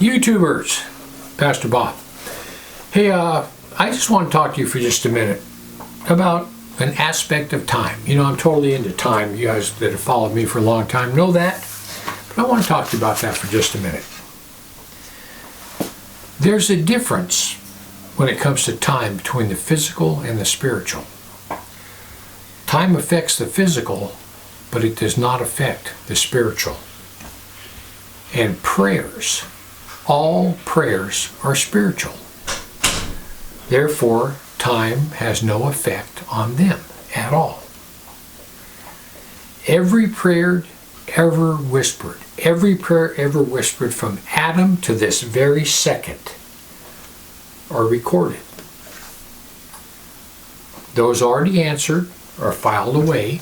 YouTubers, Pastor Bob. Hey, I just want to talk to you for just a minute about an aspect of time. You know, I'm totally into time. You guys that have followed me for a long time know that. But I want to talk to you about that for just a minute. There's a difference when it comes to time between the physical and the spiritual. Time affects the physical, but it does not affect the spiritual. And prayers, all prayers are spiritual. Therefore, time has no effect on them at all. Every prayer ever whispered from Adam to this very second are recorded. Those already answered are filed away,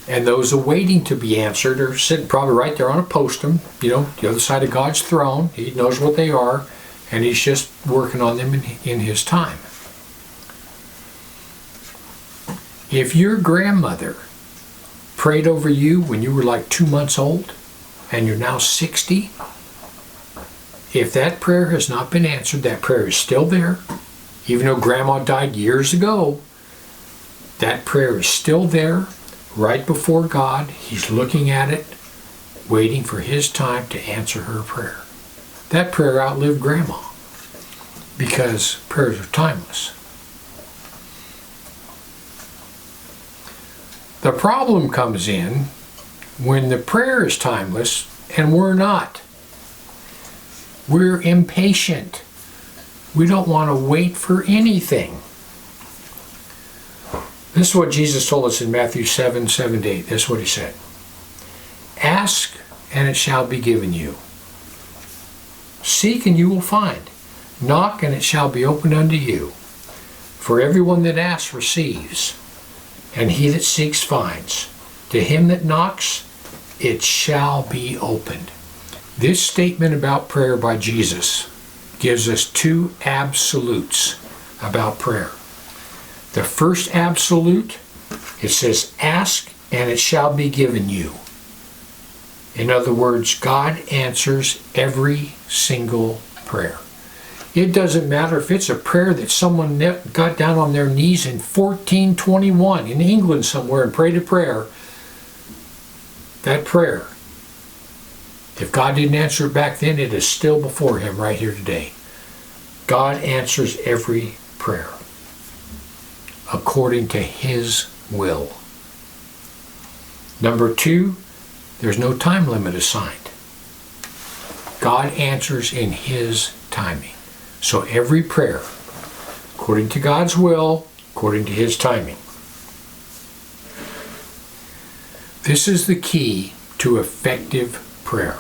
and those awaiting to be answered are sitting probably right there on a postum, you know, the other side of God's throne. He knows what they are, and He's just working on them in His time. If your grandmother prayed over you when you were like 2 months old, and you're now 60, if that prayer has not been answered, that prayer is still there. Even though Grandma died years ago, that prayer is still there, right before God. He's looking at it, waiting for His time to answer her prayer. That prayer outlived Grandma, because prayers are timeless. The problem comes in when the prayer is timeless and we're not. We're impatient. We don't want to wait for anything. This is what Jesus told us in Matthew 7:7-8. This is what He said. Ask and it shall be given you. Seek and you will find. Knock and it shall be opened unto you. For everyone that asks receives, and he that seeks finds. To him that knocks, it shall be opened. This statement about prayer by Jesus gives us two absolutes about prayer. The first absolute, it says, ask and it shall be given you. In other words, God answers every single prayer. It doesn't matter if it's a prayer that someone got down on their knees in 1421 in England somewhere and prayed a prayer. That prayer, if God didn't answer it back then, it is still before Him right here today. God answers every prayer according to His will. Number two, there's no time limit assigned. God answers in His timing. So every prayer, according to God's will, according to His timing. This is the key to effective prayer.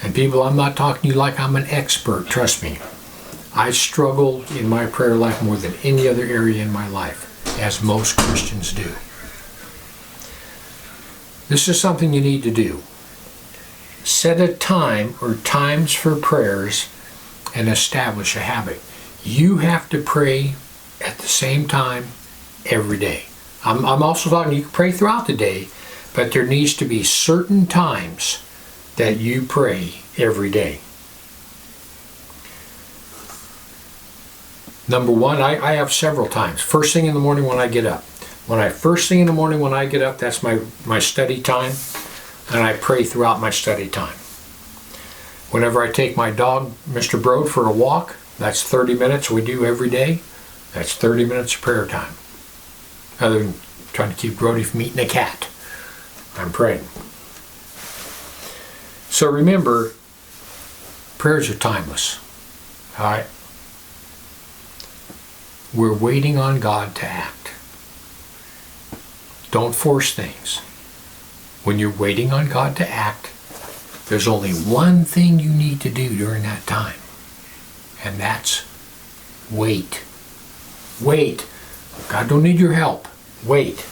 And people, I'm not talking to you like I'm an expert, trust me. I struggle in my prayer life more than any other area in my life, as most Christians do. This is something you need to do. Set a time or times for prayers and establish a habit. You have to pray at the same time every day. I'm also talking you can pray throughout the day, but there needs to be certain times that you pray every day. Number one, I have several times. First thing in the morning when I get up. First thing in the morning when I get up, that's my study time, and I pray throughout my study time. Whenever I take my dog, Mr. Broad, for a walk, that's 30 minutes we do every day. That's 30 minutes of prayer time. Other than trying to keep Brody from eating a cat, I'm praying. So remember, prayers are timeless. All right? We're waiting on God to act. Don't force things. When you're waiting on God to act, there's only one thing you need to do during that time, and that's wait. Wait. God don't need your help. Wait.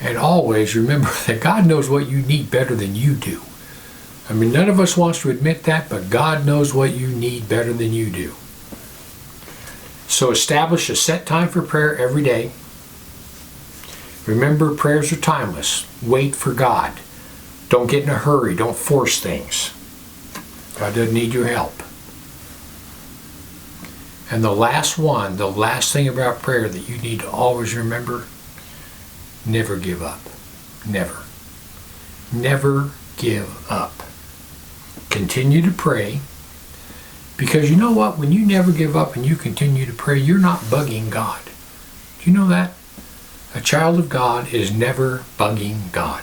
And always remember that God knows what you need better than you do. I mean, none of us wants to admit that, but God knows what you need better than you do. So establish a set time for prayer every day. Remember, prayers are timeless. Wait for God. Don't get in a hurry. Don't force things. God doesn't need your help. And the last thing about prayer that you need to always remember, never give up. Never. Never give up. Continue to pray. Because you know what? When you never give up and you continue to pray, you're not bugging God. Do you know that? A child of God is never bugging God.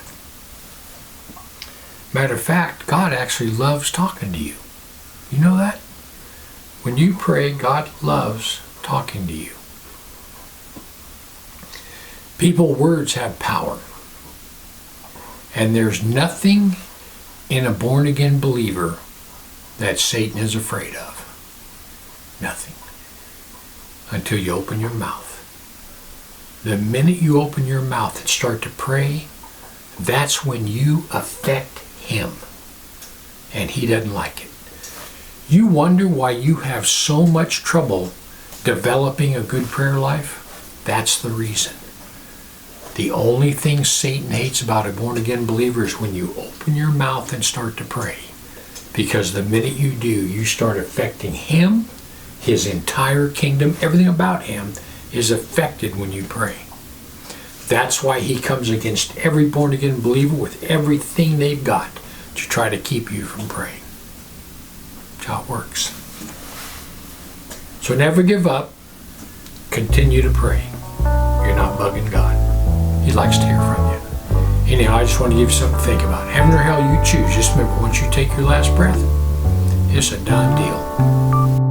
Matter of fact, God actually loves talking to you. You know that? When you pray, God loves talking to you. People's words have power. And there's nothing in a born-again believer that Satan is afraid of. Nothing. Until you open your mouth. The minute you open your mouth and start to pray, that's when you affect him. And he doesn't like it. You wonder why you have so much trouble developing a good prayer life? That's the reason. The only thing Satan hates about a born-again believer is when you open your mouth and start to pray. Because the minute you do, you start affecting him, his entire kingdom, everything about him is affected when you pray. That's why he comes against every born-again believer with everything they've got to try to keep you from praying. That's how it works. So never give up. Continue to pray. You're not bugging God. He likes to hear from you. Anyhow, I just want to give you something to think about. Heaven or hell, you choose. Just remember, once you take your last breath, it's a done deal.